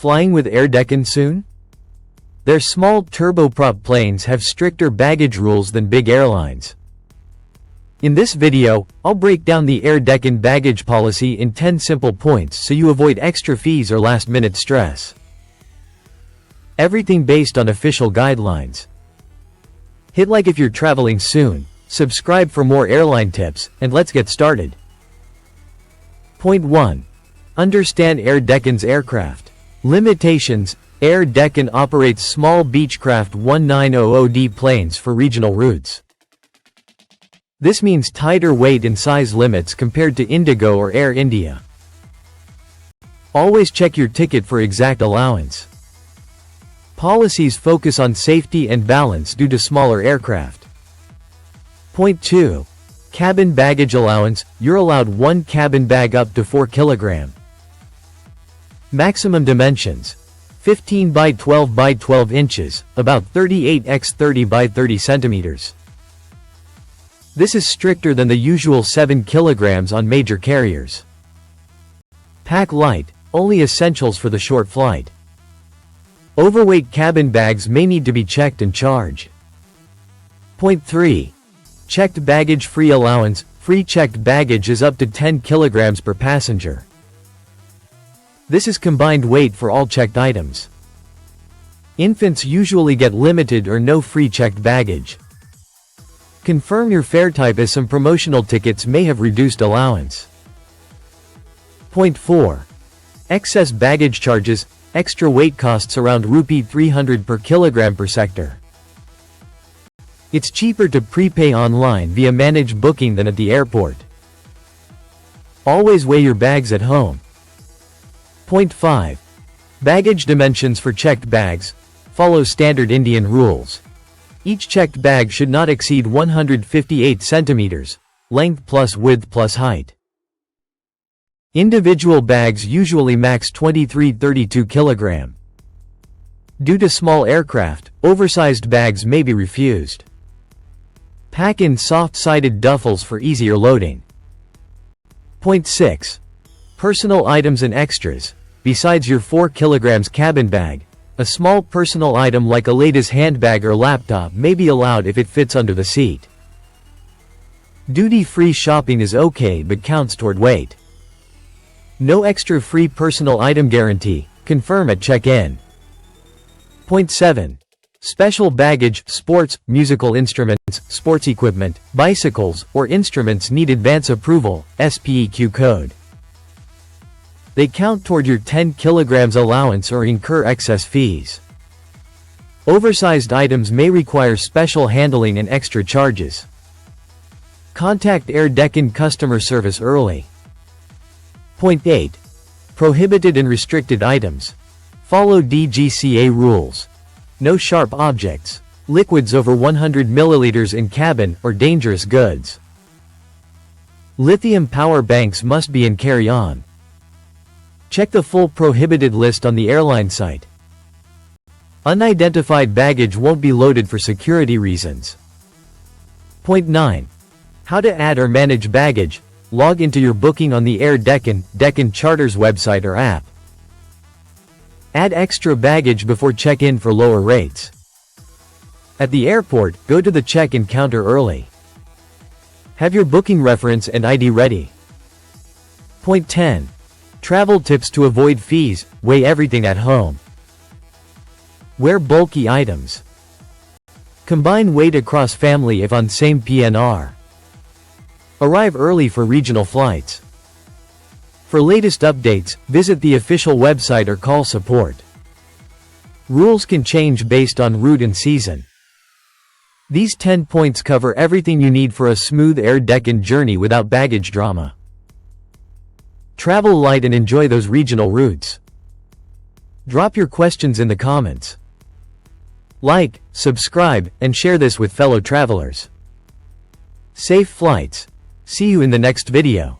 Flying with Air Deccan soon? Their small turboprop planes have stricter baggage rules than big airlines. In this video, I'll break down the Air Deccan baggage policy in 10 simple points so you avoid extra fees or last-minute stress. Everything based on official guidelines. Hit like if you're traveling soon, subscribe for more airline tips, and let's get started. Point 1. Understand Air Deccan's aircraft. Limitations. Air Deccan operates small Beechcraft 1900D planes for regional routes. This means tighter weight and size limits compared to Indigo or Air India. Always check your ticket for exact allowance. Policies focus on safety and balance due to smaller aircraft. Point 2. Cabin baggage allowance. You're allowed one cabin bag up to 4 kg. Maximum dimensions. 15 by 12 by 12 inches, about 38 x 30 by 30 centimeters. This is stricter than the usual 7 kg on major carriers. Pack light, only essentials for the short flight. Overweight cabin bags may need to be checked and charged. Point 3. Checked baggage free allowance. Free checked baggage is up to 10 kg per passenger. This is combined weight for all checked items. Infants usually get limited or no free checked baggage. Confirm your fare type as some promotional tickets may have reduced allowance. Point 4. Excess baggage charges. Extra weight costs around Rupee 300 per kilogram per sector. It's cheaper to prepay online via managed booking than at the airport. Always weigh your bags at home. Point 5. Baggage dimensions for checked bags. Follow standard Indian rules. Each checked bag should not exceed 158 centimeters, length plus width plus height. Individual bags usually max 23-32 kg. Due to small aircraft, oversized bags may be refused. Pack in soft-sided duffels for easier loading. Point 6. Personal items and extras. Besides your 4 kg cabin bag, a small personal item like a lady's handbag or laptop may be allowed if it fits under the seat. Duty-free shopping is okay but counts toward weight. No extra free personal item guarantee. Confirm at check-in. Point 7. Special baggage. Sports, musical instruments, sports equipment, bicycles, or instruments need advance approval, SPEQ code. They count toward your 10 kg allowance or incur excess fees. Oversized items may require special handling and extra charges. Contact Air Deccan customer service early. Point 8. Prohibited and restricted items. Follow DGCA rules. No sharp objects, liquids over 100 milliliters in cabin, or dangerous goods. Lithium power banks must be in carry-on. Check the full prohibited list on the airline site. Unidentified baggage won't be loaded for security reasons. Point 9. How to add or manage baggage. Log into your booking on the Air Deccan Charters website or app. Add extra baggage before check-in for lower rates. At the airport, go to the check-in counter early. Have your booking reference and ID ready. Point 10. Travel tips to avoid fees. Weigh everything at home. Wear bulky items. Combine weight across family if on same PNR. Arrive early for regional flights. For latest updates, visit the official website or call support. Rules can change based on route and season. These 10 points cover everything you need for a smooth Air Deccan journey without baggage drama. Travel light and enjoy those regional routes. Drop your questions in the comments. Like, subscribe, and share this with fellow travelers. Safe flights. See you in the next video.